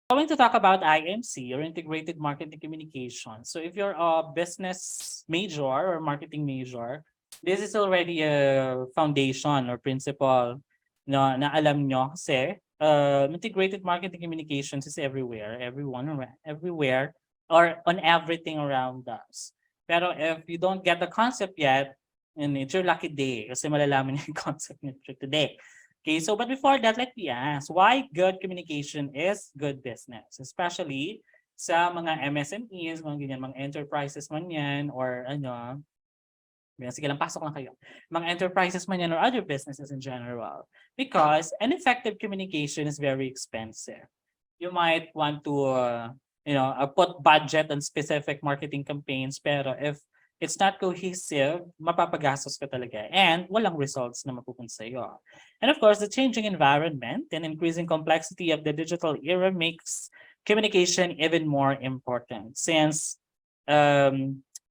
Going to talk about IMC or integrated marketing communication. So if you're a business major or marketing major, this is already a foundation or principle na alam nyo kasi integrated marketing communications is everywhere, everywhere or on everything around us. Pero if you don't get the concept yet, and it's your lucky day kasi malalaman niyo yung concept niyo today. Okay, so but before that, let me ask, why good communication is good business? Especially sa mga MSMEs, mga ganyan, mga enterprises man yan, or ano, sige lang, pasok lang kayo. Mga enterprises man yan or other businesses in general. Because an effective communication is very expensive. You might want to, put budget on specific marketing campaigns, pero if it's not cohesive, mapapagastos ka talaga and walang results na mapupunta sa iyo. And of course, the changing environment and increasing complexity of the digital era makes communication even more important since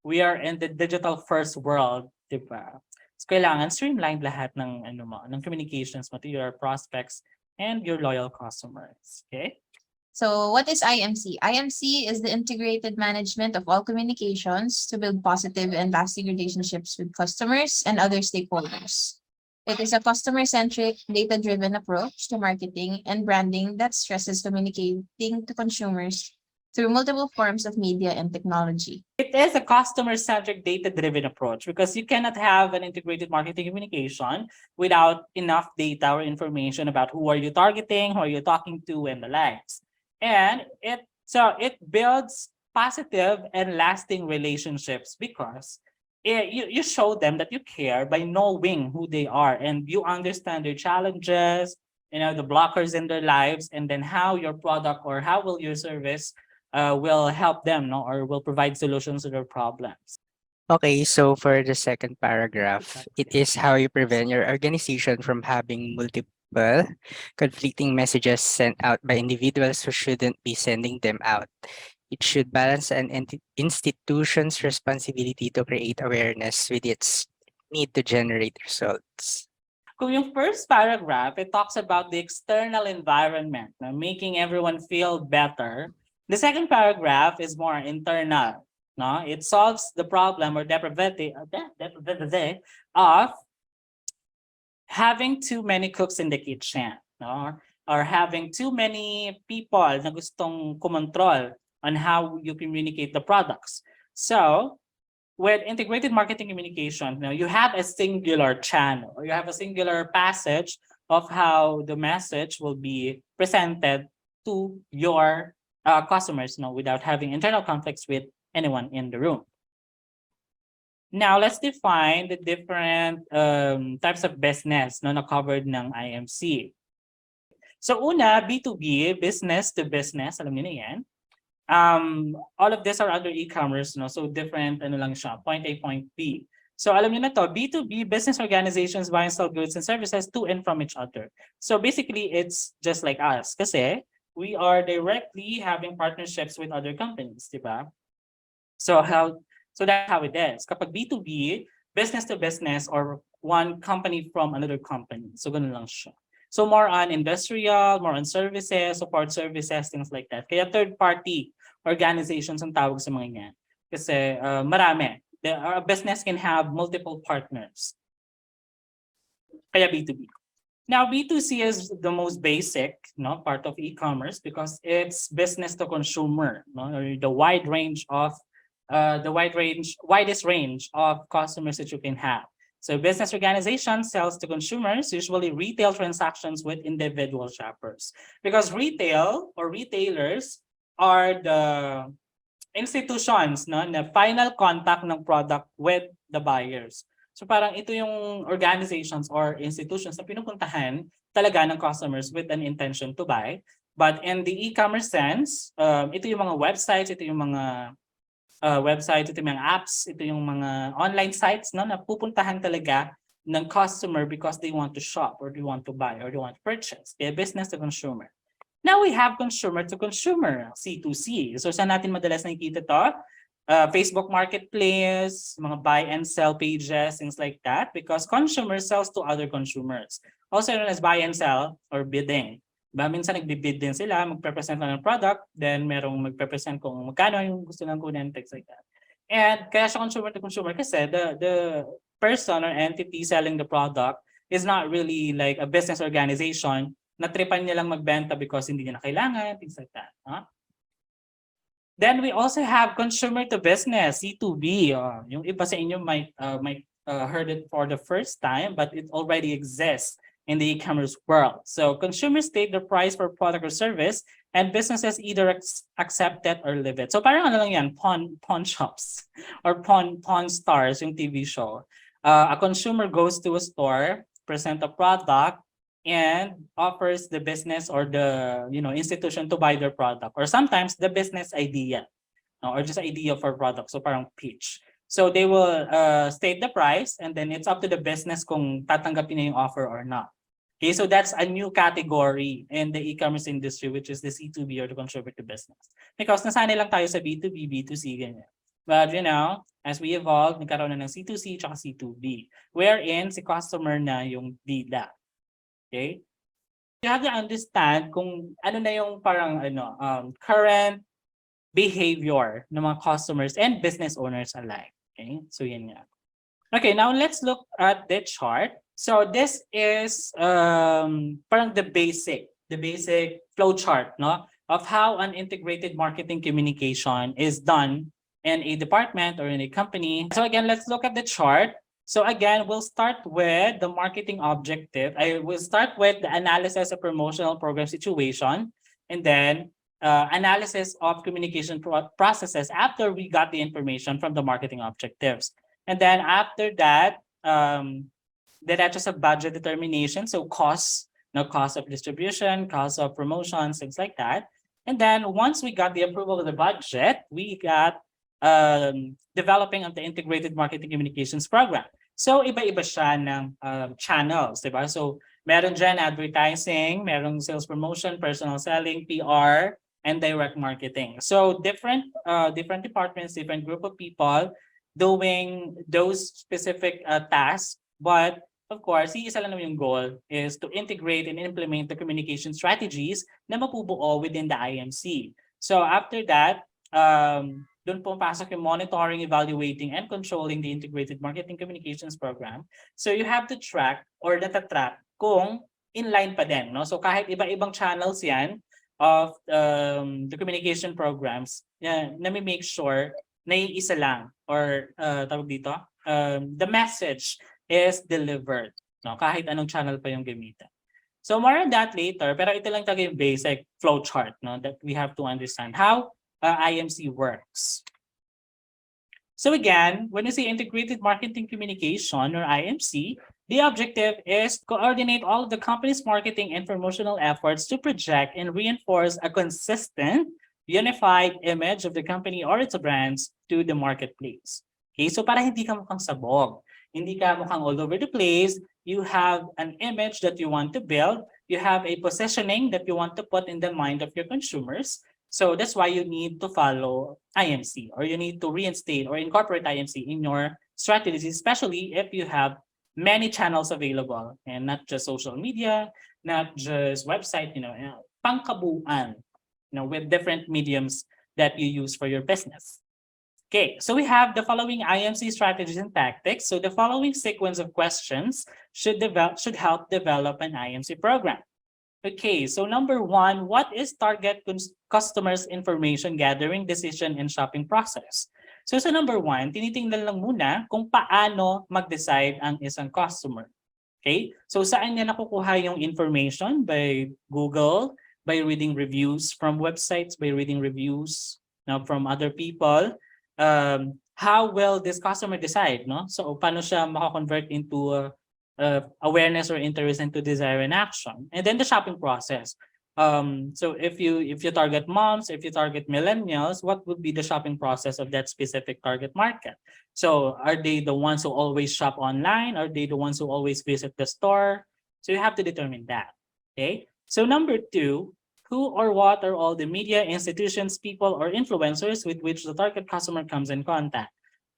we are in the digital first world, di ba? So kailangan streamline lahat ng communications mo to your prospects and your loyal customers. Okay? So what is IMC? IMC is the integrated management of all communications to build positive and lasting relationships with customers and other stakeholders. It is a customer-centric, data-driven approach to marketing and branding that stresses communicating to consumers through multiple forms of media and technology. It is a customer-centric, data-driven approach because you cannot have an integrated marketing communication without enough data or information about who are you targeting, who are you talking to, and the likes. And it builds positive and lasting relationships because you show them that you care by knowing who they are and you understand their challenges, the blockers in their lives, and then how your product or how will your service will help them, no, or will provide solutions to their problems. Okay, so for the second paragraph, it is how you prevent your organization from having multiple conflicting messages sent out by individuals who shouldn't be sending them out. It should balance an institution's responsibility to create awareness with its need to generate results. Kung yung first paragraph, it talks about the external environment, na making everyone feel better. The second paragraph is more internal. No? It solves the problem or depravity of having too many cooks in the kitchen. No? Or having too many people na gustong kumontrol on how you communicate the products. So, with integrated marketing communication, you have a singular channel or you have a singular passage of how the message will be presented to your customers, without having internal conflicts with anyone in the room. Now, let's define the different types of business na covered ng IMC. So una, B2B, business to business, alam niyo na yan. All of this are under e-commerce, so different lang siya, point A, point B. So alam niyo na to, B2B, business organizations buy and sell goods and services to and from each other. So basically, it's just like us kasi we are directly having partnerships with other companies, di ba? So that's how it is. Kapag B2B, business to business or one company from another company. So ganun lang siya. So more on industrial, more on services, support services, things like that. Kaya third-party organizations ang tawag sa mga yan. Kasi marami. A business can have multiple partners. Kaya B2B. Now, B2C is the most basic part of e-commerce because it's business to consumer. Or the widest range of customers that you can have. So business organization sells to consumers, usually retail transactions with individual shoppers. Because retail or retailers are the institutions na final contact ng product with the buyers. So parang ito yung organizations or institutions na pinupuntahan talaga ng customers with an intention to buy. But in the e-commerce sense, ito yung mga websites, ito yung mga websites, ito yung mga apps, ito yung mga online sites na pupuntahan talaga ng customer because they want to shop or they want to buy or they want to purchase. Kaya business to consumer. Now we have consumer to consumer, C2C. So saan natin madalas nakikita to? Facebook Marketplace, mga buy and sell pages, things like that, because consumer sells to other consumers. Also known as buy and sell or bidding. Minsan nagbibid din sila, magpe-present lang ng product, then merong magpe-present kung magkano yung gusto ng kunin, things like that. And kaya siya consumer to consumer kasi the person or entity selling the product is not really like a business organization na tripan niya lang magbenta because hindi niya na kailangan, things like that. Then we also have consumer to business, C2B. Yung iba sa inyo might heard it for the first time, but it already exists in the e-commerce world. So consumers state the price for product or service, and businesses either accept it or leave it. So parang ano lang yan, pawn shops or pawn stars, yung TV show. A consumer goes to a store, present a product, and offers the business or the institution to buy their product, or sometimes the business idea, or just idea for product, so parang pitch. So they will state the price, and then it's up to the business kung tatanggapin niya yung offer or not. Okay, so that's a new category in the e-commerce industry, which is the C2B or the consumer to business. Because nasanay lang tayo sa B2B, B2C, ganyan. But as we evolve, nagkaroon na ng C2C at C2B, wherein si customer na yung bida. Okay? You have to understand kung ano na yung parang current behavior ng mga customers and business owners alike. Okay? So yan nga. Okay, now let's look at the chart. So this is parang the basic flow chart, no, of how an integrated marketing communication is done in a department or in a company. So again, let's look at the chart. So again, we'll start with the marketing objective. I will start with the analysis of promotional program situation, and then analysis of communication processes after we got the information from the marketing objectives. And then after that, that's just a budget determination. So cost of distribution, cost of promotions, things like that. And then once we got the approval of the budget, we got developing of the integrated marketing communications program. So iba-iba siya ng channels, diba? So meron dyan advertising, meron sales promotion, personal selling, PR, and direct marketing. So different departments, different group of people doing those specific tasks, but of course, isa lang naman yung goal is to integrate and implement the communication strategies na mapubuo within the IMC. So after that, doon pumapasok yung monitoring, evaluating, and controlling the integrated marketing communications program. So you have to track or data-track kung inline pa din. No? So kahit iba-ibang channels yan of the communication programs, na may make sure na isa lang or tawag dito, the message is delivered, no? Kahit anong channel pa yung gamitin. So more on that later, pero ito lang talaga yung basic flow chart, no, that we have to understand how IMC works. So again, when you say integrated marketing communication or IMC, the objective is coordinate all of the company's marketing and promotional efforts to project and reinforce a consistent, unified image of the company or its brands to the marketplace. Okay, so para hindi ka mukhang sabog, hindi ka mukhang all over the place, you have an image that you want to build, you have a positioning that you want to put in the mind of your consumers. So that's why you need to follow IMC, or you need to reinstate or incorporate IMC in your strategies, especially if you have many channels available and not just social media, not just website, pangkabuuan, with different mediums that you use for your business. Okay, so we have the following IMC strategies and tactics. So the following sequence of questions should help develop an IMC program. Okay, so number one, what is target customers information gathering, decision, and shopping process? So sa number one, tinitingnan lang muna kung paano mag-decide ang isang customer. Okay, so saan niya nakukuha yung information? By Google, by reading reviews from websites, by reading reviews from other people. How will this customer decide? No? So paano siya makakonvert into awareness or interest into desire and action? And then the shopping process. So if you target moms, if you target millennials, what would be the shopping process of that specific target market? So are they the ones who always shop online? Are they the ones who always visit the store? So you have to determine that. Okay. So number two, who or what are all the media, institutions, people, or influencers with which the target customer comes in contact?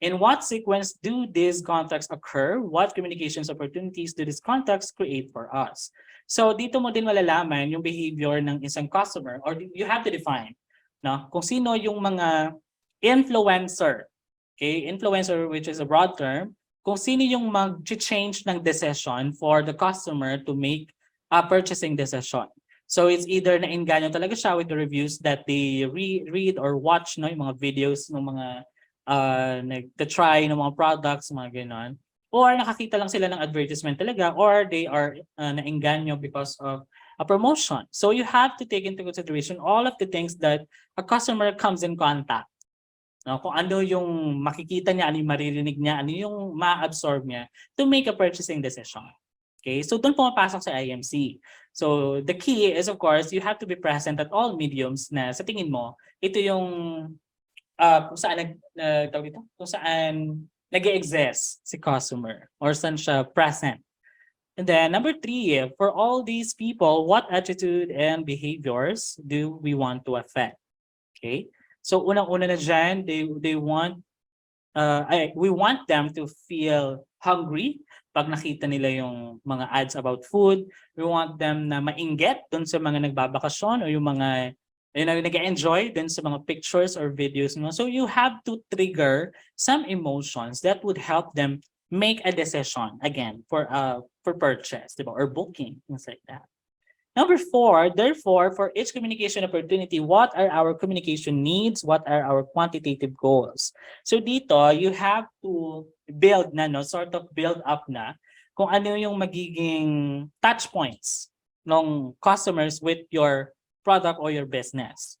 In what sequence do these contacts occur? What communications opportunities do these contacts create for us? So dito mo din malalaman yung behavior ng isang customer, or you have to define, no, kung sino yung mga influencer. Okay, influencer, which is a broad term, kung sino yung mag-change ng decision for the customer to make a purchasing decision. So it's either nainganyo talaga siya with the reviews that they read or watch, no, yung mga videos ng mga nag-try ng mga products, mga ganon. Or nakakita lang sila ng advertisement talaga, or they are nainganyo because of a promotion. So you have to take into consideration all of the things that a customer comes in contact. No, kung ano yung makikita niya, ano yung maririnig niya, ano yung ma-absorb niya to make a purchasing decision. Okay, so doon pumapasok sa IMC. So the key is, of course, you have to be present at all mediums na sa tingin mo, ito yung kung saan tawag dito? Kung saan nag-exist si customer or saan siya present. And then number 3, for all these people, what attitude and behaviors do we want to affect? Okay? So unang-una na dyan, they want we want them to feel hungry pag nakita nila yung mga ads about food. We want them na mainggit dun sa mga nagbabakasyon o yung mga nag-enjoy dun sa mga pictures or videos mo. So you have to trigger some emotions that would help them make a decision again for purchase, diba? Or booking, things like that. Number 4, therefore, for each communication opportunity, what are our communication needs? What are our quantitative goals? So dito, you have to build na, no, sort of build up na kung ano yung magiging touch points ng customers with your product or your business.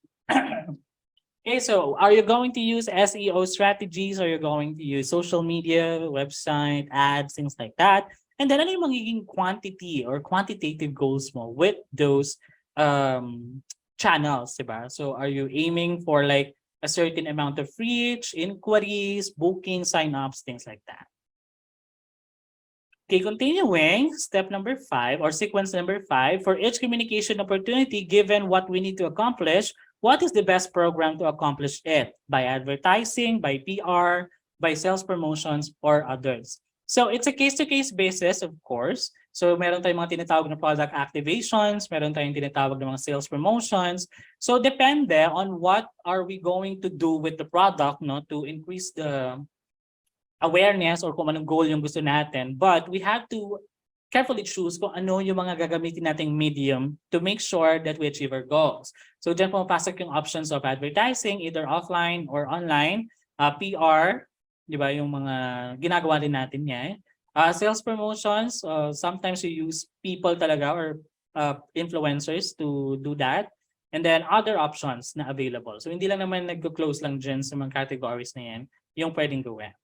Okay, so are you going to use SEO strategies? Are you going to use social media, website, ads, things like that? And then ano yung magiging quantity or quantitative goals mo with those channels, diba? So are you aiming for like a certain amount of reach, inquiries, booking, sign-ups, things like that? Okay, continuing, step number 5 or sequence number 5, for each communication opportunity, given what we need to accomplish, what is the best program to accomplish it? By advertising, by PR, by sales promotions, or others. So it's a case-to-case basis, of course. So meron tayong mga tinatawag na product activations, meron tayong tinatawag na mga sales promotions. So depende on what are we going to do with the product, no, to increase the awareness or kung anong goal yung gusto natin. But we have to carefully choose kung ano yung mga gagamitin nating medium to make sure that we achieve our goals. So dyan pumapasok yung options of advertising, either offline or online, PR, di ba, yung mga ginagawa din natin yan. Sales promotions, sometimes we use people talaga or influencers to do that. And then other options na available. So hindi lang naman nag-close lang dyan sa mga categories na yan, yung pwedeng gawin.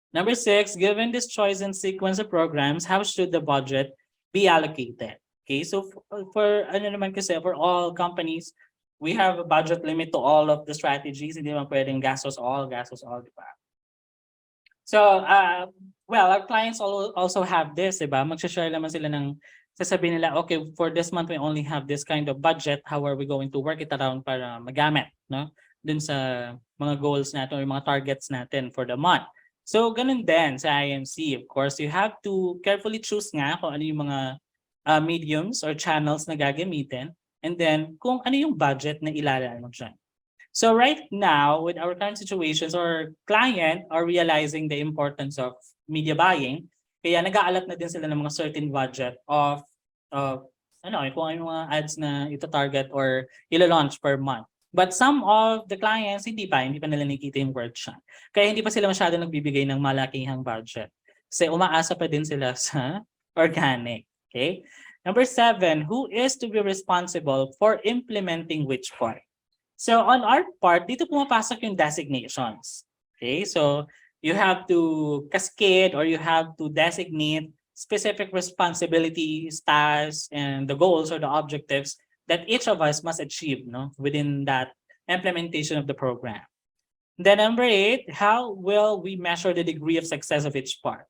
Number 6, given this choice and sequence of programs, how should the budget be allocated? Okay, so for ano naman kasi, for all companies, we have a budget limit to all of the strategies. Hindi naman pwedeng gastos all, di ba? So, well, our clients also have this, diba? Mag-share naman sila ng sasabihin nila, okay, for this month, we only have this kind of budget. How are we going to work it around para magamit, no? Dun sa mga goals natin or mga targets natin for the month. So, ganun din sa IMC. Of course, you have to carefully choose nga kung ano yung mga mediums or channels na gagamitin. And then, kung ano yung budget na ilalaan mo dyan. So right now, with our current situations, our client are realizing the importance of media buying. Kaya nag-aalat na din sila ng mga certain budget of kung ano yung mga ads na ito-target or ilo-launch per month. But some of the clients, hindi pa nila nakikita yung worth siya. Kaya hindi pa sila masyado nagbibigay ng malakihang budget. Kasi umaasa pa din sila sa organic. Okay? Number 7, who is to be responsible for implementing which part? So on our part, dito pumapasok yung designations. Okay, so you have to cascade or you have to designate specific responsibilities, tasks, and the goals or the objectives that each of us must achieve, no, within that implementation of the program. Then number 8, how will we measure the degree of success of each part?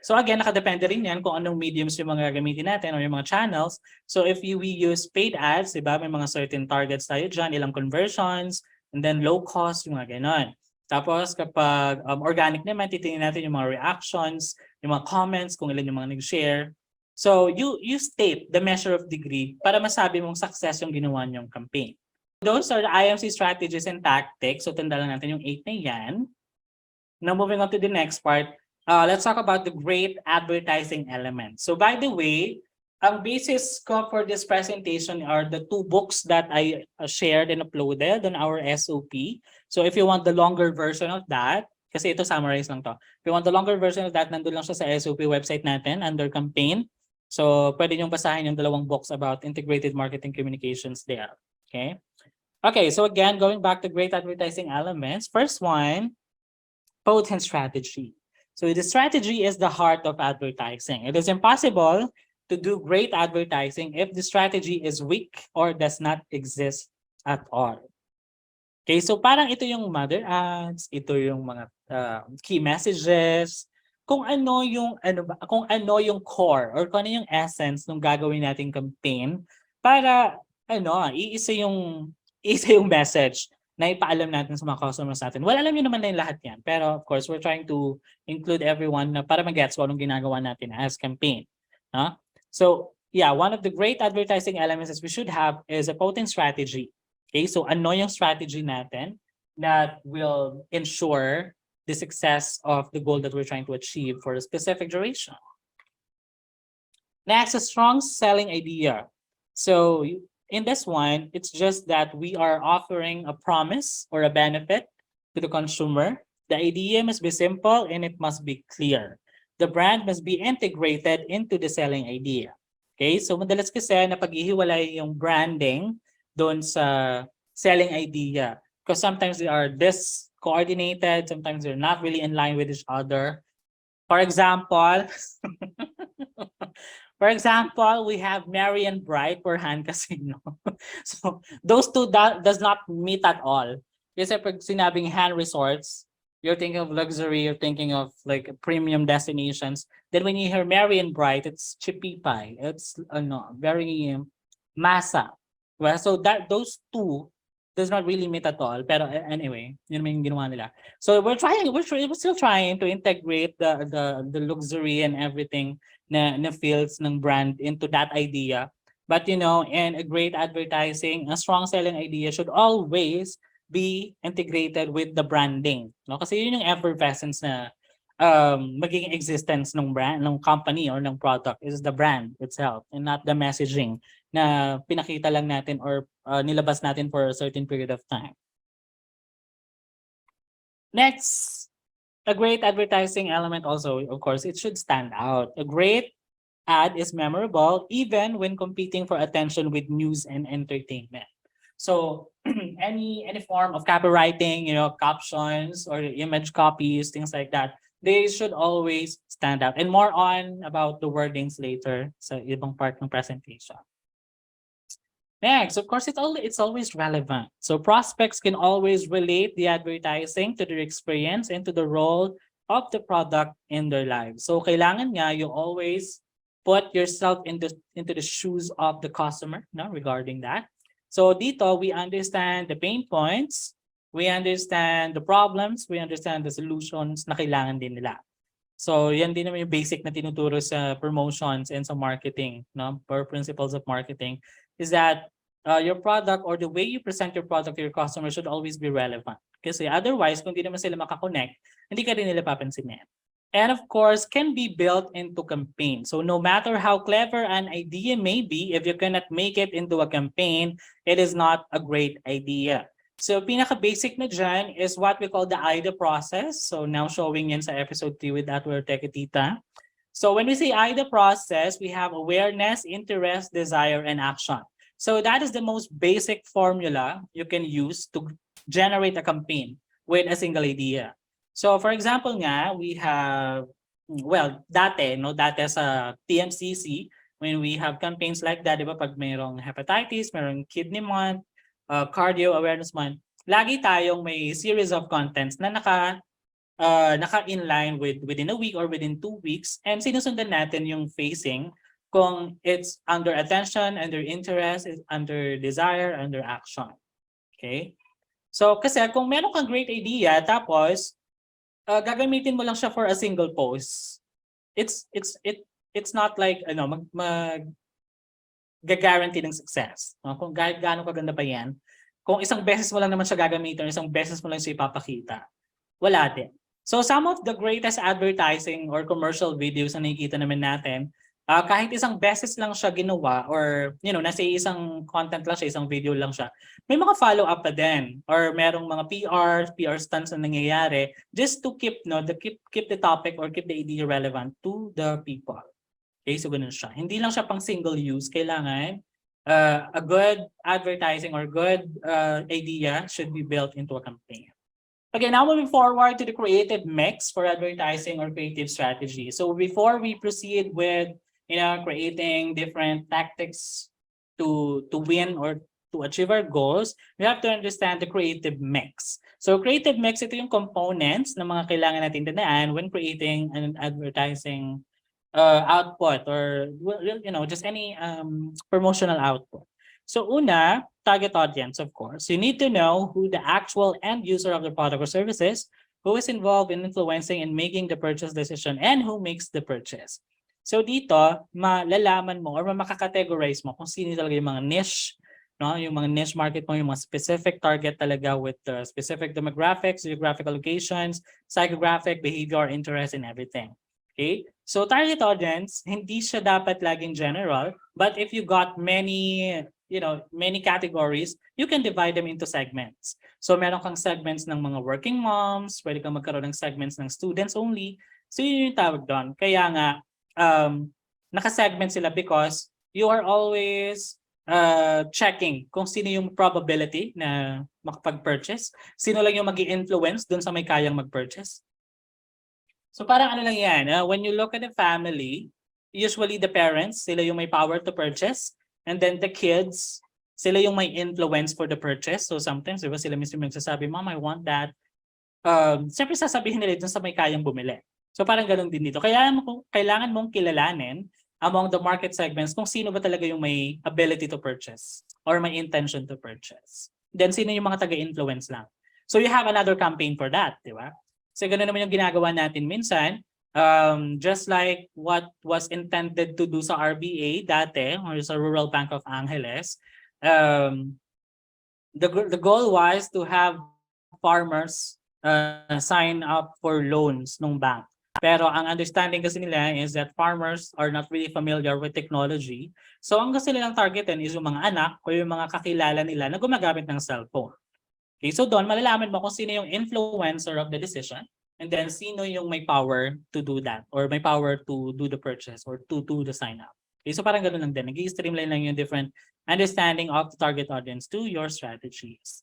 So again, nakadepende rin yan kung anong mediums yung mga gagamitin natin or yung mga channels. So if we use paid ads, diba, may mga certain targets tayo dyan, ilang conversions, and then low cost, yung mga ganon. Tapos kapag organic naman, titingnan natin yung mga reactions, yung mga comments, kung ilan yung mga nag-share. So you state the measure of degree para masabi mong success yung ginawa niyong campaign. Those are the IMC strategies and tactics. So tanda lang natin yung 8 na yan. Now moving on to the next part, let's talk about the great advertising elements. So by the way, ang basis ko for this presentation are the 2 books that I shared and uploaded on our SOP. So if you want the longer version of that, kasi ito summarize lang to. If you want the longer version of that, nandun lang siya sa SOP website natin under campaign. So pwede niyong basahin yung 2 books about integrated marketing communications there. Okay? Okay, so again, going back to great advertising elements. First one, potent strategy. So the strategy is the heart of advertising. It is impossible to do great advertising if the strategy is weak or does not exist at all. Okay, so parang ito yung mother ads, ito yung mga key messages, kung ano yung core or kung ano yung essence ng gagawin nating campaign para iisa yung message na ipaalam natin sa mga customers natin. Well, alam niyo naman na yung lahat yan. Pero of course, we're trying to include everyone na para mag-gets kung anong ginagawa natin as campaign. Huh? So, yeah, one of the great advertising elements that we should have is a potent strategy. Okay, so ano yung strategy natin that will ensure the success of the goal that we're trying to achieve for a specific duration. Next, a strong selling idea. So in this one, it's just that we are offering a promise or a benefit to the consumer. The idea must be simple and it must be clear. The brand must be integrated into the selling idea. Okay, so madalas kasi napaghihiwalay yung branding doon sa selling idea. Because sometimes they are discoordinated, sometimes they're not really in line with each other. For example, we have Merry and Bright for hand casino. So those two does not meet at all. Kasi pag sinabing hand resorts, you're thinking of luxury, you're thinking of like premium destinations. Then when you hear Merry and Bright, it's chippy pie. It's very masa. Well, so those two does not really meet at all. Pero anyway, yun naman yung ginawa nila. So we're still trying to integrate the luxury and everything na feels ng brand into that idea. But in a great advertising, a strong selling idea should always be integrated with the branding. No? Kasi yun yung effervescence na magiging existence ng brand, ng company or ng product is the brand itself and not the messaging na pinakita lang natin or nilabas natin for a certain period of time. Next, a great advertising element also, of course, it should stand out. A great ad is memorable even when competing for attention with news and entertainment. So any form of copywriting, captions or image copies, things like that, they should always stand out. And more on about the wordings later sa ibang part ng presentation. Next, of course, it's always relevant. So prospects can always relate the advertising to their experience and to the role of the product in their lives. So kailangan nga you always put yourself into the shoes of the customer, regarding that. So dito, we understand the pain points, we understand the problems, we understand the solutions na kailangan din nila. So yan din naman yung basic na tinuturo sa promotions and sa marketing, or principles of marketing, is that your product or the way you present your product to your customer should always be relevant. Kasi otherwise, kung di naman sila makakonect, hindi ka rin nila papansinin. And of course, can be built into campaign. So no matter how clever an idea may be, if you cannot make it into a campaign, it is not a great idea. So pinaka-basic na dyan is what we call the IDA process. So now showing yan sa episode 3 with Atwell Tekatita. So when we say IDA process, we have awareness, interest, desire, and action. So that is the most basic formula you can use to generate a campaign with a single idea. So for example nga, we have, dati sa TMCC, when we have campaigns like that, di ba, pag mayroong hepatitis, mayroong kidney month, cardio awareness month, lagi tayong may series of contents na naka-inline within a week or within 2 weeks, and sinusundan natin yung phasing kung it's under attention, under interest, under desire, under action. Okay? So kasi kung meron kang great idea tapos gagamitin mo lang siya for a single post, it's not like guarantee ng success. No? Kung gaano kaganda pa yan, kung isang beses mo lang naman siya gagamitin, isang beses mo lang siya ipapakita, wala din. So some of the greatest advertising or commercial videos na nakikita naman natin, kahit isang beses lang siya ginawa or nasa isang content lang siya, isang video lang siya, may mga follow-up pa din or merong mga PR stunts na nangyayari just to keep the topic or keep the idea relevant to the people. Okay, so ganun siya. Hindi lang siya pang single use. Kailangan a good advertising or good idea should be built into a campaign. Okay, now moving forward to the creative mix for advertising or creative strategy. So before we proceed with creating different tactics to win or to achieve our goals, we have to understand the creative mix. So creative mix, ito yung components na mga kailangan natin tandaan when creating an advertising output or just any promotional output. So una, target audience, of course. You need to know who the actual end user of the product or services, who is involved in influencing and making the purchase decision, and who makes the purchase. So dito, malalaman mo or makakategorize mo kung sino talaga yung mga niche, no? Yung mga niche market mo, yung mga specific target talaga with the specific demographics, geographical locations, psychographic, behavior, interest, and everything. Okay? So target audience, hindi siya dapat laging general, but if you got many categories, you can divide them into segments. So meron kang segments ng mga working moms, pwede kang magkaroon ng segments ng students only. So yun yung tawag doon. Kaya nga, naka-segment sila because you are always checking kung sino yung probability na makapag-purchase, sino lang yung mag-i-influence doon sa may kayang mag-purchase. So parang ano lang yan, when you look at the family, usually the parents, sila yung may power to purchase, and then the kids, sila yung may influence for the purchase. So sometimes, diba, sila mismo magsasabi, Mom, I want that. Siyempre sasabihin nila dun sa may kayang bumili. So parang ganun din dito. Kaya kailangan mong kilalanin among the market segments kung sino ba talaga yung may ability to purchase or may intention to purchase. Then sino yung mga taga-influence lang. So you have another campaign for that, di ba? So ganoon naman yung ginagawa natin minsan. Just like what was intended to do sa RBA dati or sa Rural Bank of Angeles, the goal was to have farmers sign up for loans ng bank. Pero ang understanding kasi nila is that farmers are not really familiar with technology. So ang gusto nilang targetin is yung mga anak o yung mga kakilala nila na gumagamit ng cellphone. Okay, so doon malalaman mo kung sino yung influencer of the decision and then sino yung may power to do that or may power to do the purchase or to do the sign up. Okay, so parang ganoon lang din. Nag-i-streamline lang yung different understanding of the target audience to your strategies.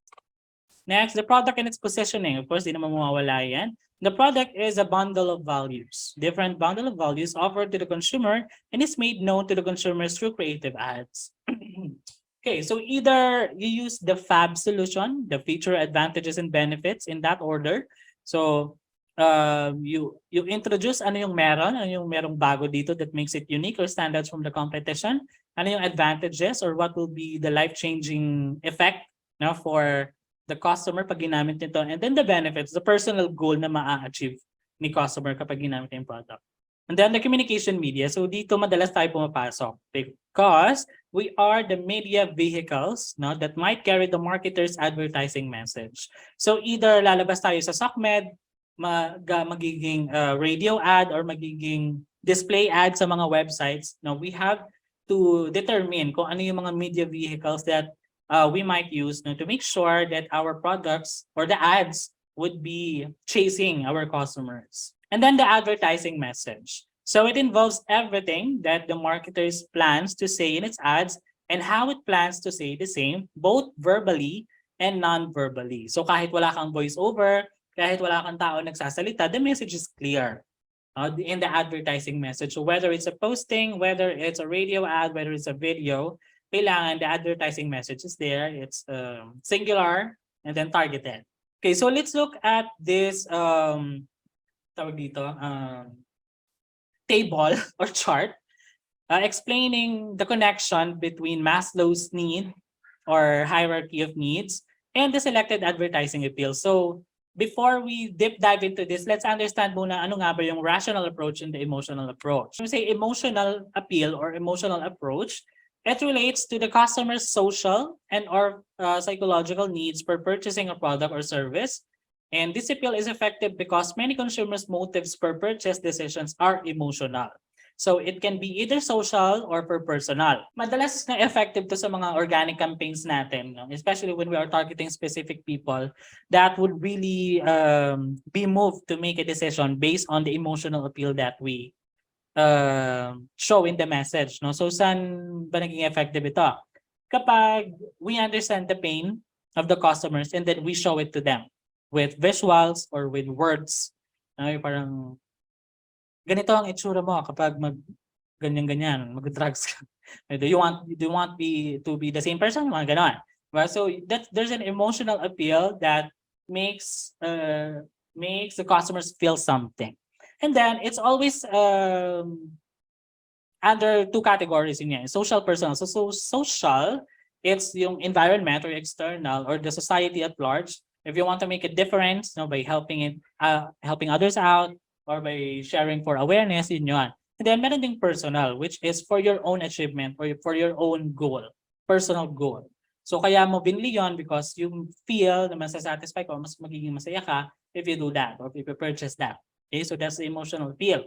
Next, the product and its positioning. Of course, di naman mawawala yan. The product is a bundle of values. Different bundle of values offered to the consumer and is made known to the consumers through creative ads. Okay, so either you use the FAB solution, the feature, advantages, and benefits in that order. So you introduce ano yung merong bago dito that makes it unique or stand out from the competition. Ano yung advantages or what will be the life-changing effect for the customer pag ginamit nito. And then the benefits, the personal goal na maa-achieve ni customer kapag ginamit yung product. And then the communication media. So dito madalas tayo pumapasok because we are the media vehicles that might carry the marketer's advertising message. So either lalabas tayo sa SOCMED, magiging radio ad or magiging display ad sa mga websites. Now we have to determine kung ano yung mga media vehicles that we might use to make sure that our products or the ads would be chasing our customers. And then the advertising message. So it involves everything that the marketers plans to say in its ads and how it plans to say the same, both verbally and non-verbally. So kahit wala kang voiceover, kahit wala kang tao nagsasalita, the message is clear in the advertising message. So whether it's a posting, whether it's a radio ad, whether it's a video, kailangan the advertising message is there. It's singular and then targeted. Okay, so let's look at this tawag dito, table or chart explaining the connection between Maslow's need or hierarchy of needs and the selected advertising appeal. So before we deep dive into this, let's understand muna ano nga ba yung rational approach and the emotional approach. When we say emotional appeal or emotional approach, it relates to the customer's social and or psychological needs for purchasing a product or service. And this appeal is effective because many consumers' motives for purchase decisions are emotional. So it can be either social or for personal. Madalas na effective to sa mga organic campaigns natin, no? Especially when we are targeting specific people that would really be moved to make a decision based on the emotional appeal that we show in the message. No? So saan ba naging effective ito? Kapag we understand the pain of the customers and then we show it to them with visuals or with words. Yung parang ganito ang itsura mo kapag mag ganyan-ganyan, mag-drugs ka. Do you want to be the same person? Mga ganon. Well, so there's an emotional appeal that makes the customers feel something. And then it's always under two categories in yan, social, personal. So social, it's yung environment or external or the society at large. If you want to make a difference, by helping others out or by sharing for awareness, yun. And then meron ding personal, which is for your own achievement or for your own goal, personal goal. So kaya mo binili yun because you feel na masasatisfy ka, mas magiging masaya ka if you do that or if you purchase that. Okay, so that's the emotional appeal.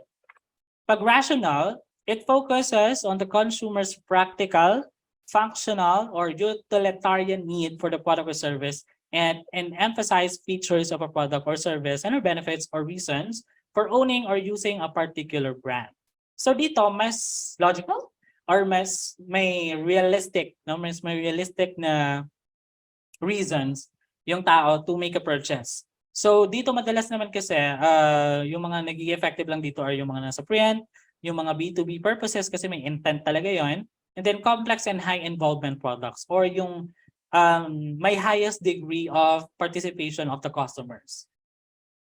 Pag rational, it focuses on the consumer's practical, functional, or utilitarian need for the product or service and emphasize features of a product or service and or benefits or reasons for owning or using a particular brand. So dito, mas logical or mas may realistic, no? Mas may realistic na reasons yung tao to make a purchase. So dito madalas naman kasi yung mga nagiging effective lang dito are yung mga nasa print, yung mga B2B purposes kasi may intent talaga yon, and then complex and high involvement products or yung may highest degree of participation of the customers.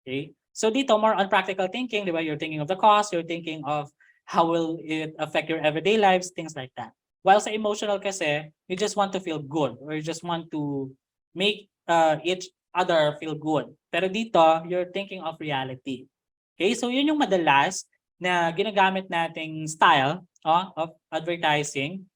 Okay? So dito more on practical thinking, di ba? You're thinking of the cost, you're thinking of how will it affect your everyday lives, things like that. While sa emotional kasi, you just want to feel good or you just want to make each other feel good. Pero dito, you're thinking of reality. Okay? So yun yung madalas na ginagamit nating style of advertising,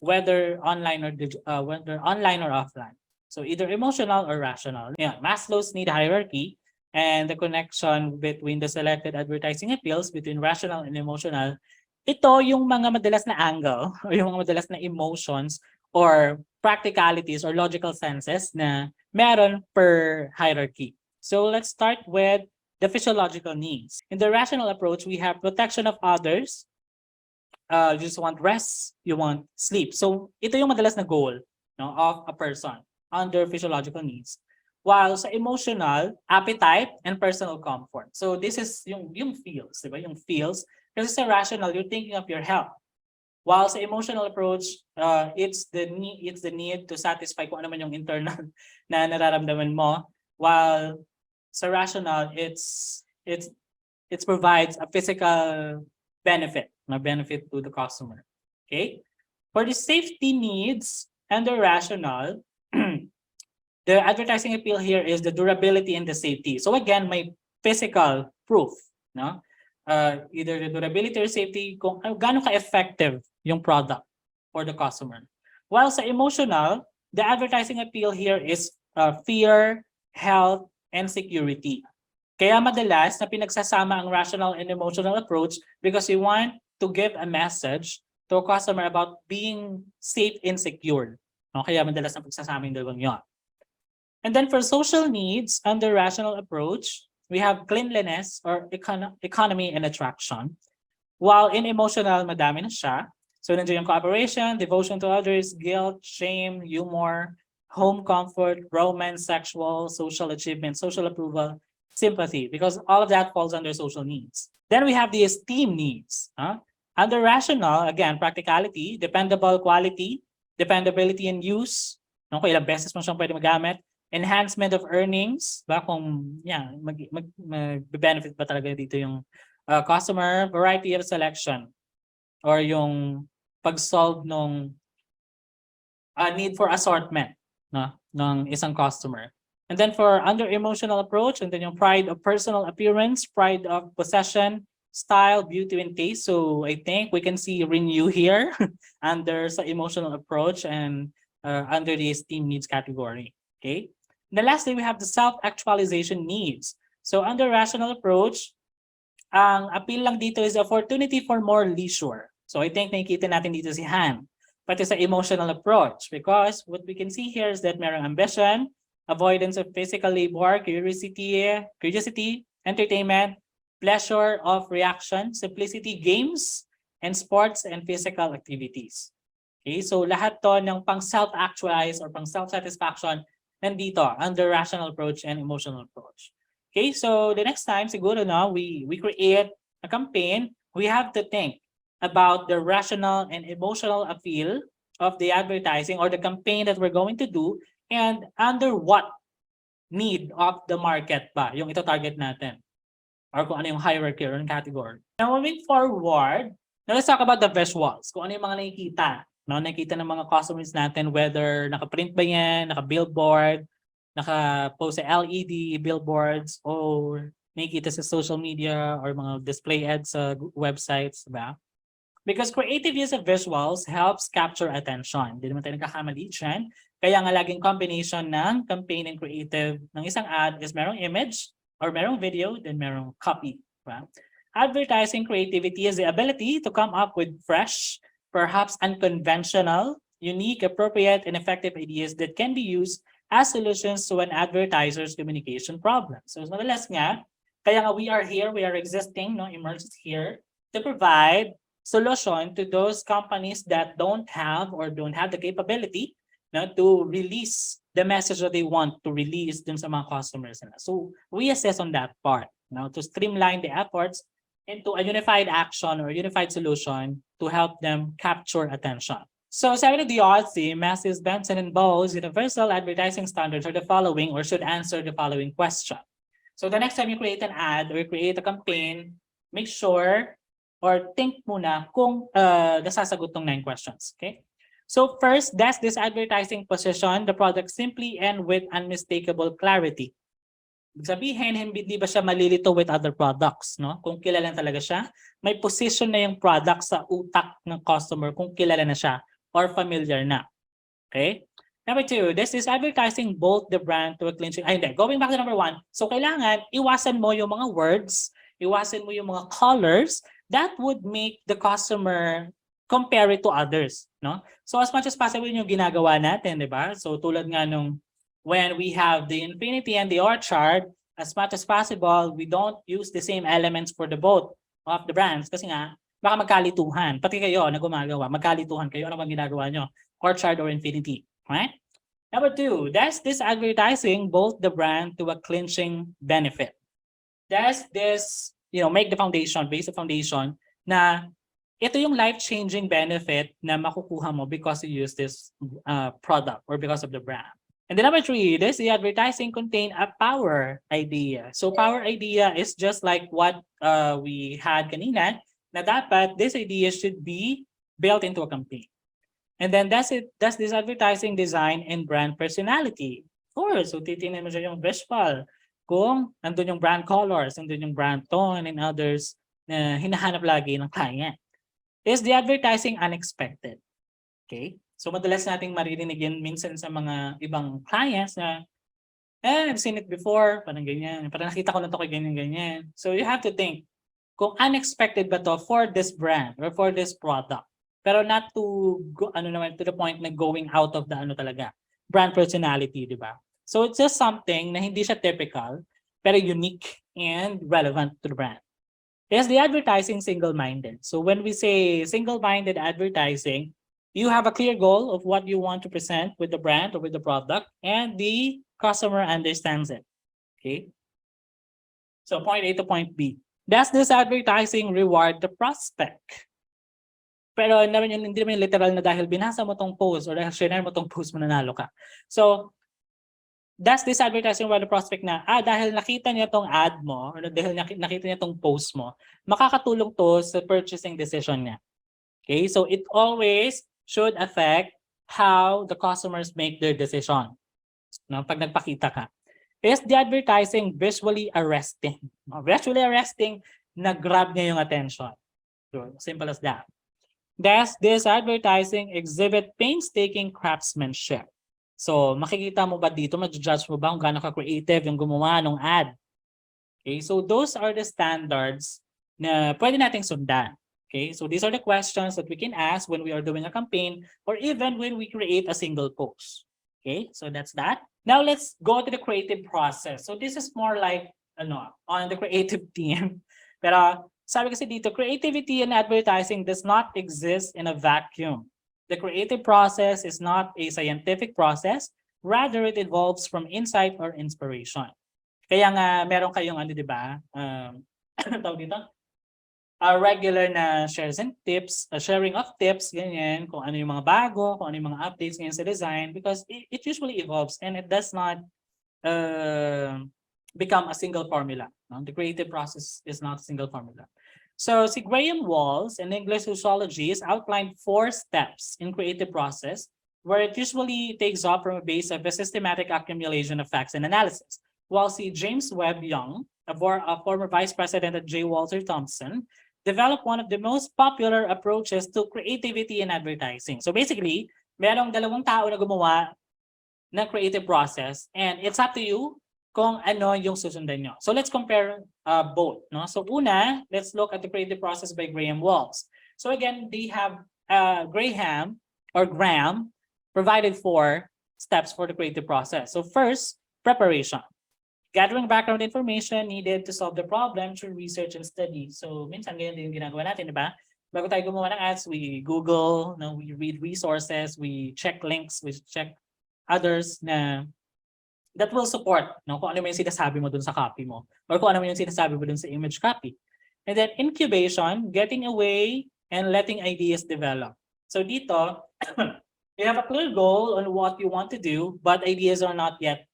whether online or offline. So either emotional or rational. Yeah, Maslow's need hierarchy and the connection between the selected advertising appeals between rational and emotional. Ito yung mga madalas na angle or yung mga madalas na emotions or practicalities or logical senses na meron per hierarchy. So let's start with the physiological needs. In the rational approach, we have protection of others. You just want rest, you want sleep. So ito yung madalas na goal, no, of a person under physiological needs. While sa emotional, appetite and personal comfort. So this is yung feels, di ba? Yung feels. Kasi sa rational, you're thinking of your health. While sa emotional approach, it's the need to satisfy kung ano man yung internal na nararamdaman mo. While sa rational, it provides a physical benefit, na benefit to the customer. Okay? For the safety needs and the rational, the advertising appeal here is the durability and the safety. So again, may physical proof, no? Either the durability or safety, kung gaano ka-effective yung product for the customer. While sa emotional, the advertising appeal here is fear, health, and security. Kaya madalas na pinagsasama ang rational and emotional approach because we want to give a message to a customer about being safe and secure. No? Kaya madalas na pagsasama yung dalawang yun. And then for social needs, under rational approach, we have cleanliness or economy and attraction. While in emotional, madami na siya. So nandiyan yung cooperation, devotion to others, guilt, shame, humor, home comfort, romance, sexual, social achievement, social approval, sympathy, because all of that falls under social needs. Then we have the esteem needs. Under rational, again, practicality, dependable quality, dependability in use, kung ilang beses mo siyang pwede magamit, enhancement of earnings, ba kung mag-benefit ba talaga dito yung customer, variety of selection, or yung pag-solve nung need for assortment. no, ng isang customer. And then for under emotional approach, and then yung pride of personal appearance, pride of possession, style, beauty, and taste. So I think we can see renew here under sa emotional approach and under the esteem needs category. Okay. And the lastly, we have the self-actualization needs. So under rational approach, ang appeal lang dito is opportunity for more leisure. So I think nakikita natin dito si Han. Pati sa emotional approach because what we can see here is that merong ambition, avoidance of physical labor, curiosity, entertainment, pleasure of reaction, simplicity, games, and sports and physical activities. Okay, so lahat to ng pang self-actualize or pang self-satisfaction nandito under rational approach and emotional approach. Okay, so the next time siguro no, we create a campaign, we have to think about the rational and emotional appeal of the advertising or the campaign that we're going to do and under what need of the market ba yung ito target natin or kung ano yung hierarchy or yung category. Now moving forward, now let's talk about the visuals. Kung ano yung mga nakikita. No, nakikita ng mga customers natin whether naka-print ba yan, naka-billboard, naka-post sa LED billboards or nakikita sa social media or mga display ads sa websites, diba? Because creative use of visuals helps capture attention. Hindi naman tayo nagkakamali dyan. Kaya nga laging combination ng campaign and creative ng isang ad is merong image or merong video, then merong copy. Diba? Advertising creativity is the ability to come up with fresh, perhaps unconventional, unique, appropriate, and effective ideas that can be used as solutions to an advertiser's communication problem. So madalas nga, kaya nga we are here, we are existing, no, immersed here to provide solution to those companies that don't have the capability to release the message that they want to release dun sa mga customers nila. So we assess on that part to streamline the efforts into a unified action or unified solution to help them capture attention. So sabi ni Diozzi, Masses, Benson, and Bowles, universal advertising standards are the following or should answer the following question. So the next time you create an ad or you create a campaign, make sure or think muna kung nasasagot tong 9 questions. Okay? So first, does this advertising position the product simply and with unmistakable clarity? Ibig sabihin, hindi ba siya malilito with other products? No? Kung kilala talaga siya, may position na yung product sa utak ng customer kung kilala na siya or familiar na. Okay? Number 2, does this advertising both the brand to a clinching? Going back to number 1. So kailangan, iwasan mo yung mga words, iwasan mo yung mga colors that would make the customer compare it to others, no? So as much as possible yung ginagawa natin, di ba? So tulad nga nung when we have the infinity and the orchard, as much as possible, we don't use the same elements for the both of the brands kasi nga baka magkalituhan. Pati kayo na gumagawa, magkalituhan kayo, ano bang ginagawa nyo? Orchard or infinity, right? Number 2, does this advertising both the brand to a clinching benefit? Does this make the foundation, base the foundation na ito yung life-changing benefit na makukuha mo because you use this product or because of the brand. And then number 3, does the advertising contain a power idea? So power idea is just like what we had kanina, na dapat this idea should be built into a campaign. And then does this advertising design and brand personality? Of course, so titingnan mo siya yung visual. Kung nandun yung brand colors, nandun yung brand tone and others na hinahanap lagi ng client. Is the advertising unexpected? Okay? So madalas nating maririnig yan minsan sa mga ibang clients na I've seen it before, parang ganyan. Parang nakita ko na to kay ganyan-ganyan. So you have to think, kung unexpected ba to for this brand or for this product? Pero not to go, to the point na going out of the talaga, brand personality, di ba? So it's just something na hindi siya typical, pero unique and relevant to the brand. Is the advertising single-minded? So when we say single-minded advertising, you have a clear goal of what you want to present with the brand or with the product, and the customer understands it. Okay? So point A to point B. Does this advertising reward the prospect? Pero hindi naman literal na dahil binasa mo tong post or dahil share mo tong post, mananalo ka. So, does this advertising reward the prospect na, dahil nakita niya tong ad mo, or dahil nakita niya tong post mo, makakatulong to sa purchasing decision niya. Okay? So, it always should affect how the customers make their decision. no, pag nagpakita ka. Is the advertising visually arresting? Visually arresting, nag-grab niya yung attention. So, simple as that. Does this advertising exhibit painstaking craftsmanship? So, makikita mo ba dito, ma-judge mo ba kung gaano ka-creative yung gumawa ng ad? Okay, so those are the standards na pwede nating sundan. Okay, so these are the questions that we can ask when we are doing a campaign or even when we create a single post. Okay, so that's that. Now let's go to the creative process. So this is more like on the creative team. Pero sabi kasi dito, creativity in advertising does not exist in a vacuum. The creative process is not a scientific process, rather it evolves from insight or inspiration. Kaya nga meron kayong di ba? Tawag dito? Regular na shares and tips, sharing of tips, ganyan, kung ano yung mga bago, kung ano yung mga updates ngayon sa design, because it usually evolves and it does not become a single formula. No? The creative process is not a single formula. So si Graham Walls in English Sociology has outlined 4 steps in creative process where it usually takes off from a base of a systematic accumulation of facts and analysis. While si James Webb Young, a former vice president at J. Walter Thompson, developed one of the most popular approaches to creativity in advertising. So basically, merong dalawang tao na gumawa ng creative process and it's up to you kung ano yung susundan nyo. So let's compare both. No? So una, let's look at the creative process by Graham Walls. So again, they have Graham provided 4 steps for the creative process. So first, preparation. Gathering background information needed to solve the problem through research and study. So minsan ganyan din yung ginagawa natin, di ba? Bago tayo gumawa ng ads, we Google, no, we read resources, we check links, we check others na that will support, no, kung ano yung sinasabi mo dun sa copy mo or kung ano yung sinasabi mo dun sa image copy. And then incubation, getting away and letting ideas develop. So dito, you have a clear goal on what you want to do, but ideas are not yet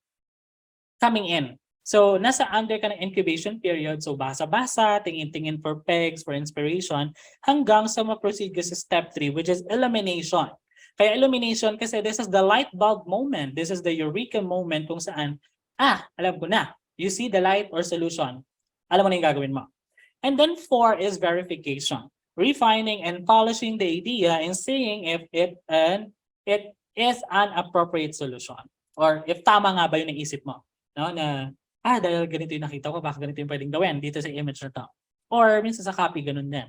coming in. So nasa under ka ng incubation period, so basa-basa, tingin-tingin for pegs, for inspiration, hanggang sa ma-proceed ka sa step 3, which is elimination. Kaya elimination kasi this is the light bulb moment. This is the eureka moment kung saan, alam ko na. You see the light or solution. Alam mo na yung gagawin mo. And then 4 is verification. Refining and polishing the idea and seeing if it is an appropriate solution. Or if tama nga ba yung naisip mo. No, na, dahil ganito yung nakita ko, baka ganito yung pwedeng gawin dito sa image na to. Or minsan sa copy, ganun din.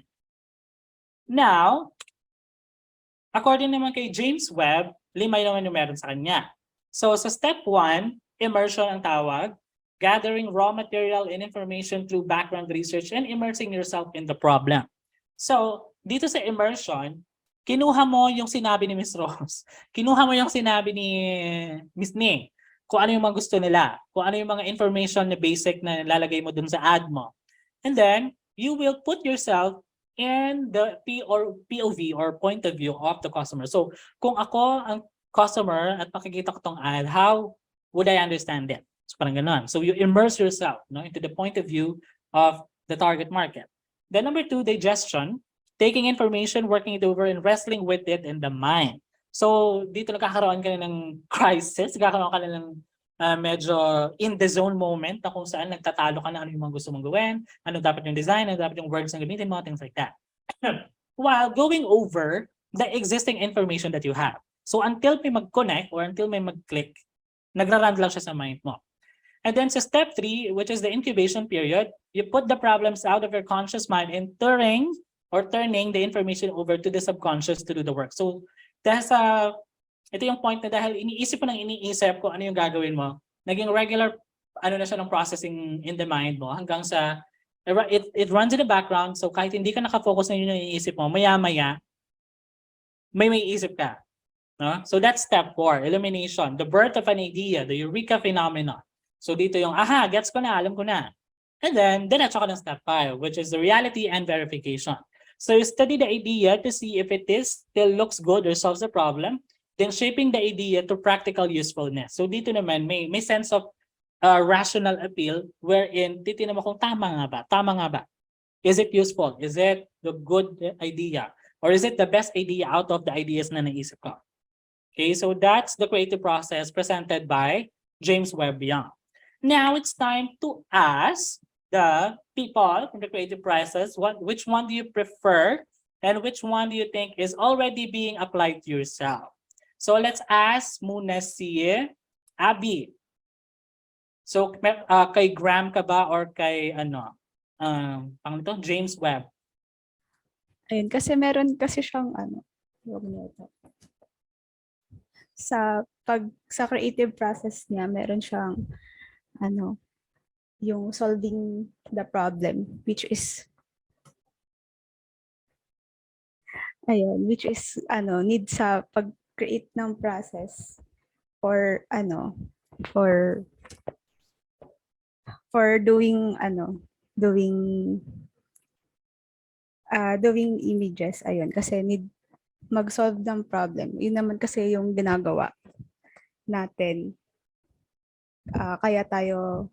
Now, according naman kay James Webb, 5 naman yung meron sa kanya. So sa step 1, immersion ang tawag, gathering raw material and information through background research and immersing yourself in the problem. So dito sa immersion, kinuha mo yung sinabi ni Miss Rose, kinuha mo yung sinabi ni Miss Ning, kung ano yung mga gusto nila, kung ano yung mga information na basic na lalagay mo dun sa ad mo. And then, you will put yourself in the POV or point of view of the customer. So, kung ako ang customer at makikita ko tong ad, how would I understand it? So, parang ganun. So, you immerse yourself into the point of view of the target market. Then number 2, digestion. Taking information, working it over, and wrestling with it in the mind. So, dito nagkakaroon ka na ng crisis, nagkakaroon ka na ng medyo in the zone moment na kung saan nagtatalo ka na ano yung mga gusto mong gawin, ano dapat yung design, ano dapat yung words na gamitin mo, things like that. While going over the existing information that you have. So, until may mag-connect or until may mag-click, nagra-run lang siya sa mind mo. And then sa step 3, which is the incubation period, you put the problems out of your conscious mind and turning the information over to the subconscious to do the work. So, dahil sa, ito yung point na dahil iniisip mo ng iniisip kung ano yung gagawin mo, naging regular, na siya ng processing in the mind mo hanggang sa, it runs in the background, so kahit hindi ka nakafocus na yun yung iniisip mo, maya-maya, may isip ka. No? So that's step 4, elimination, the birth of an idea, the eureka phenomenon. So dito yung, gets ko na, alam ko na. And then, diretso ka ng step 5, which is the reality and verification. So you study the idea to see if it still looks good or solves the problem, then shaping the idea to practical usefulness. So dito naman, may sense of rational appeal wherein titignan mo kung tama nga ba? Is it useful? Is it the good idea? Or is it the best idea out of the ideas na naisip ko? Okay, so that's the creative process presented by James Webb Young. Now it's time to ask the people from the creative process, which one do you prefer and which one do you think is already being applied to yourself? So let's ask muna si Abby. So kay Graham ka ba or kay James Webb? Ayun, kasi meron kasi siyang sa creative process niya, meron siyang yung solving the problem, which is need sa pag-create ng process for for doing doing images, ayun, kasi need mag-solve ng problem. Yun naman kasi yung ginagawa natin. Kaya tayo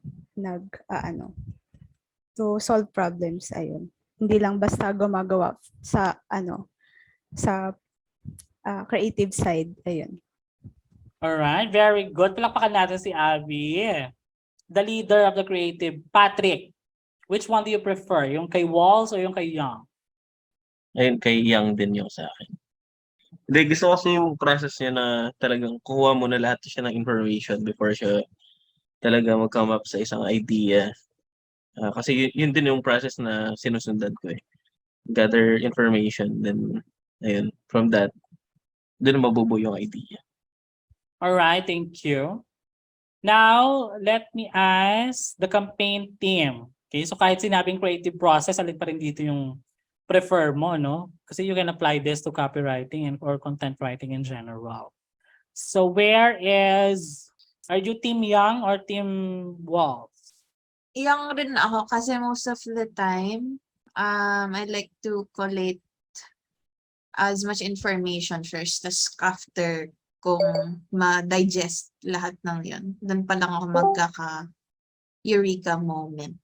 to solve problems, ayun. Hindi lang basta gumagawa sa creative side, ayun. Alright, very good. Palakpakan natin si Abby. The leader of the creative, Patrick. Which one do you prefer? Yung kay Walls or yung kay Young? Ayun, kay Young din yung sa akin. Hindi, gusto ko kasi yung process niya na talagang kuha mo na lahat siya ng information before siya talaga mag-come up sa isang idea. Kasi yun din yung process na sinusundan ko eh. Gather information, then ayun, from that, dun mabubuo yung idea. Alright, thank you. Now, let me ask the campaign team. Okay, so kahit sinabing creative process, alin pa rin dito yung prefer mo, no? Kasi you can apply this to copywriting and or content writing in general. So are you team Young or team Walls? Young rin ako kasi most of the time, I like to collate as much information first, tas after kung ma-digest lahat ng yun, doon pa lang ako magkaka-eureka moment.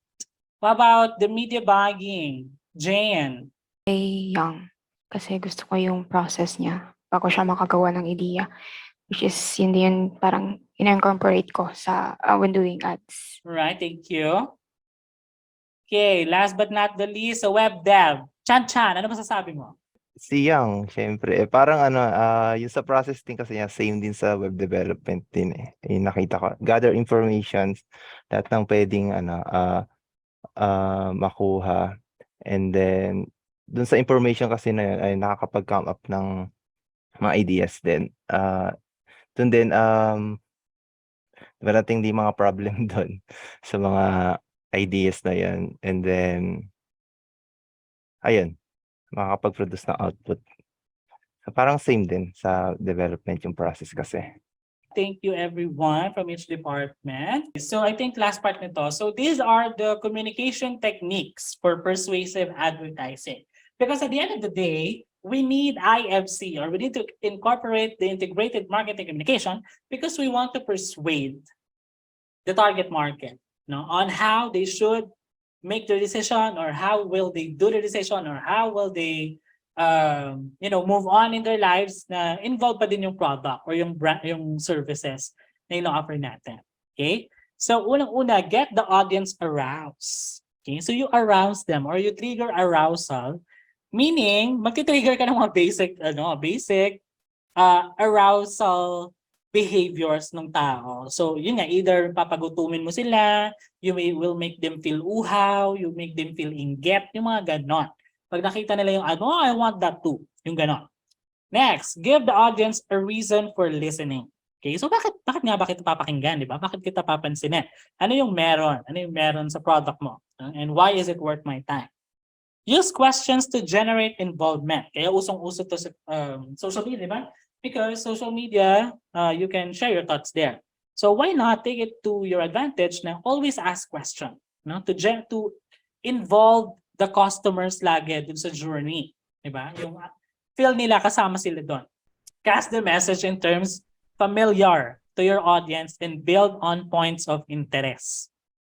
What about the media bagging? Jane? Kay Young. Kasi gusto ko yung process niya bago siya makagawa ng idea. Which is, hindi yun parang in-incorporate ko sa when doing ads. Alright, thank you. Okay, last but not the least, a web dev. Chan, ano masasabi mo? Si Yang, syempre. Parang yung sa process din kasi niya, same din sa web development din eh. Yung nakita ko. Gather informations, lahat ng pwedeng makuha. And then, dun sa information kasi na yun, ay nakakapag-come up ng mga ideas din. Dun din, marating di mga problem dun sa mga ideas na yan. And then, ayun, makakapag-produce ng output. So parang same din sa development yung process kasi. Thank you everyone from each department. So I think last part nito. So these are the communication techniques for persuasive advertising. Because at the end of the day, we need IFC or we need to incorporate the integrated marketing communication because we want to persuade the target market, on how they should make their decision or how will they do the decision or how will they move on in their lives na involved pa din yung product or yung brand, yung services na ino-offer natin. Okay? So unang-una, get the audience aroused. Okay? So you arouse them or you trigger arousal, meaning magti-trigger ka ng mga basic arousal behaviors ng tao. So yun nga, either papagutumin mo sila, will make them feel uhaw, you make them feel inget, yung mga ganon. Pag nakita nila yung I want that too, yung ganon. Next, give the audience a reason for listening. Okay, so bakit kita papakinggan, di ba? Bakit kita papansinin? Ano yung meron? Ano yung meron sa product mo? And why is it worth my time? Use questions to generate involvement. Kaya usong-uso to sa social media, di ba? Because social media, you can share your thoughts there. So why not take it to your advantage na always ask question, to involve the customers lagi dun sa journey, di ba? Yung feel nila kasama sila doon. Cast the message in terms familiar to your audience and build on points of interest.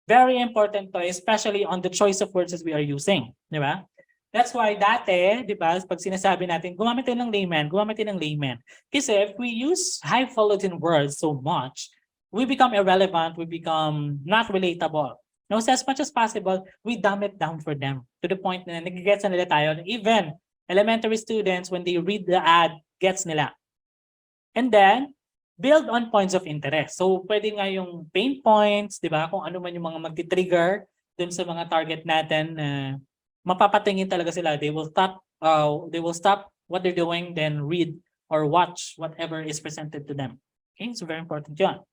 Very important to, especially on the choice of words that we are using, di ba? That's why dati, di ba, pag sinasabi natin, gumamit tayo ng layman. Kasi if we use highfalutin words so much, we become irrelevant, we become not relatable. No, so as much as possible, we dumb it down for them to the point na nagigets na nila tayo. Even elementary students, when they read the ad, gets nila. And then, build on points of interest. So, pwede nga yung pain points, di ba? Kung ano man yung mga magti-trigger dun sa mga target natin na mapapatingin talaga sila. They will stop what they're doing, then read or watch whatever is presented to them. Okay, so very important yun.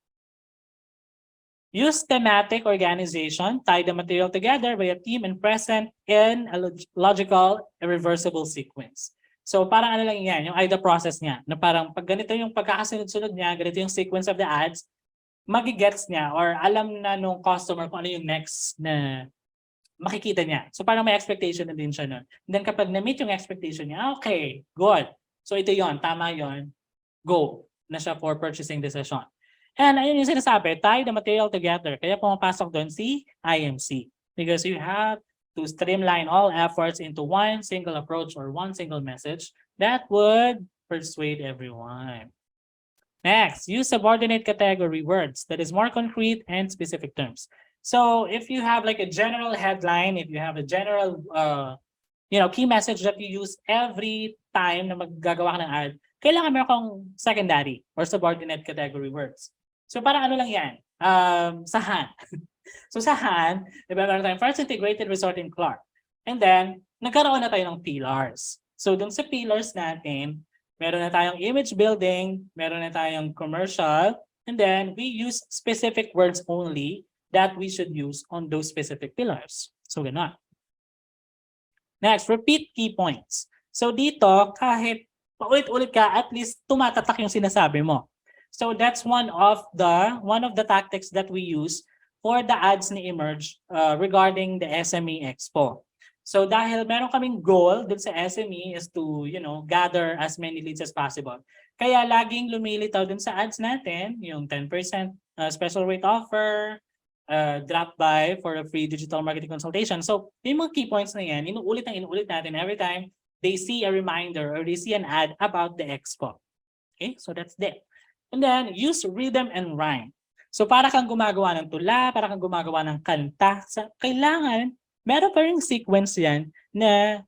Use thematic organization, tie the material together by a theme and present in a logical, irreversible sequence. So parang ano lang yan, yung IDA process niya, na parang pag ganito yung pagkakasunod-sunod niya, ganito yung sequence of the ads, magigets niya or alam na nung customer kung ano yung next na makikita niya. So parang may expectation na din siya nun. And then kapag na-meet yung expectation niya, okay, good. So ito yon, tama yon, go na siya for purchasing decision. And ayun yung sinasabi, tie the material together. Kaya pumapasok doon si IMC. Because you have to streamline all efforts into one single approach or one single message that would persuade everyone. Next, use subordinate category words that is more concrete and specific terms. So if you have like a general headline, if you have a general key message that you use every time na maggagawa ka ng ad, kailangan meron kang secondary or subordinate category words. So parang ano lang yan, sahan. So sahan, di ba, meron tayong first integrated resort in Clark. And then, nagkaroon na tayo ng pillars. So dun sa pillars natin, meron na tayong image building, meron na tayong commercial, and then we use specific words only that we should use on those specific pillars. So gano'n. Next, repeat key points. So dito, kahit paulit-ulit ka, at least tumatatak yung sinasabi mo. So that's one of the tactics that we use for the ads ni Emerge regarding the SME Expo. So dahil meron kaming goal dun sa SME is to, gather as many leads as possible. Kaya laging lumilitaw dun sa ads natin, yung 10% special rate offer, drop by for a free digital marketing consultation. So yung mga key points na yan, inuulit natin every time they see a reminder or they see an ad about the expo. Okay, so that's it. And then use rhythm and rhyme. So para kang gumagawa ng tula, para kang gumagawa ng kanta, kailangan meron pa ring sequence yan na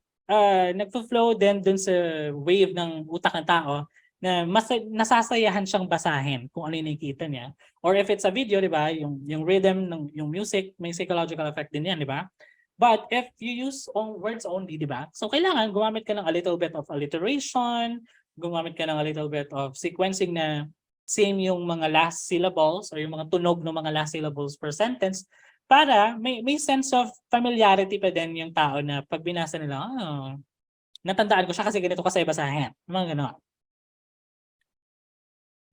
nagfo-flow din dun sa wave ng utak ng tao na mas nasasayahan siyang basahin kung ano yung nakikita niya. Or if it's a video, di ba, yung rhythm, yung music, may psychological effect din yan, di ba? But if you use words only, di ba? So kailangan gumamit ka ng a little bit of alliteration, gumamit ka ng a little bit of sequencing na same yung mga last syllables or yung mga tunog ng mga last syllables per sentence para may sense of familiarity pa din yung tao na pag binasa nila, natandaan ko siya kasi ganito kasi basahin. Mga gano'n.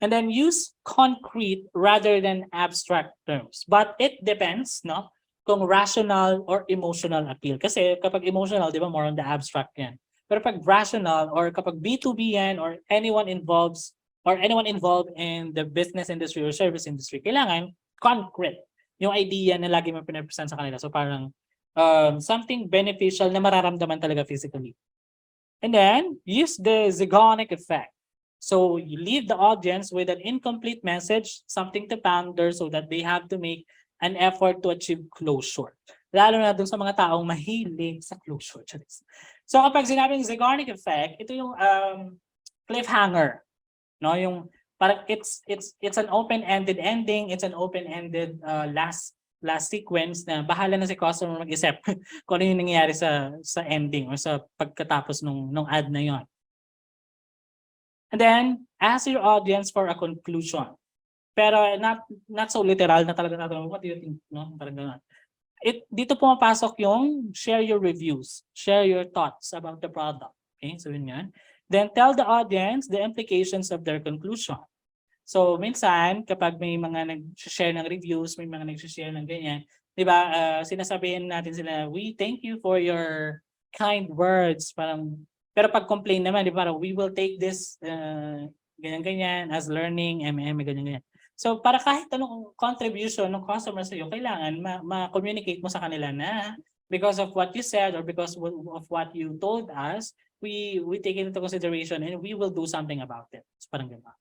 And then use concrete rather than abstract terms. But it depends, no? Kung rational or emotional appeal. Kasi kapag emotional, di ba, more on the abstract yan. Pero pag rational or kapag B2B yan or anyone involved in the business industry or service industry, kailangan concrete yung idea na lagi mo pinapresent sa kanila. So parang something beneficial na mararamdaman talaga physically. And then, use the Zeigarnik effect. So you leave the audience with an incomplete message, something to ponder so that they have to make an effort to achieve closure. Lalo na dun sa mga taong mahilig sa closure. So kapag sinabing Zeigarnik effect, ito yung cliffhanger. No, yung parang it's an open-ended ending, it's an open-ended last sequence na bahala na si customer mag-isip kung ano yung nangyayari sa ending or sa pagkatapos nung ad na yon. And then ask your audience for a conclusion. Pero not so literal na talaga natin, what do you think, no? Parang gano'n. Dito pumapasok yung share your reviews, share your thoughts about the product. Okay, so yun yan. Then tell the audience the implications of their conclusion. So minsan, kapag may mga nag-share ng reviews, may mga nag-share ng ganyan, di ba, sinasabihin natin sila, we thank you for your kind words. Pero pag complain naman, di ba, we will take this ganyan-ganyan as learning, ganyan-ganyan. So para kahit anong contribution ng customer sa iyo, kailangan ma-communicate mo sa kanila na because of what you said or because of what you told us, we take it into consideration and we will do something about it. So parang gano'n.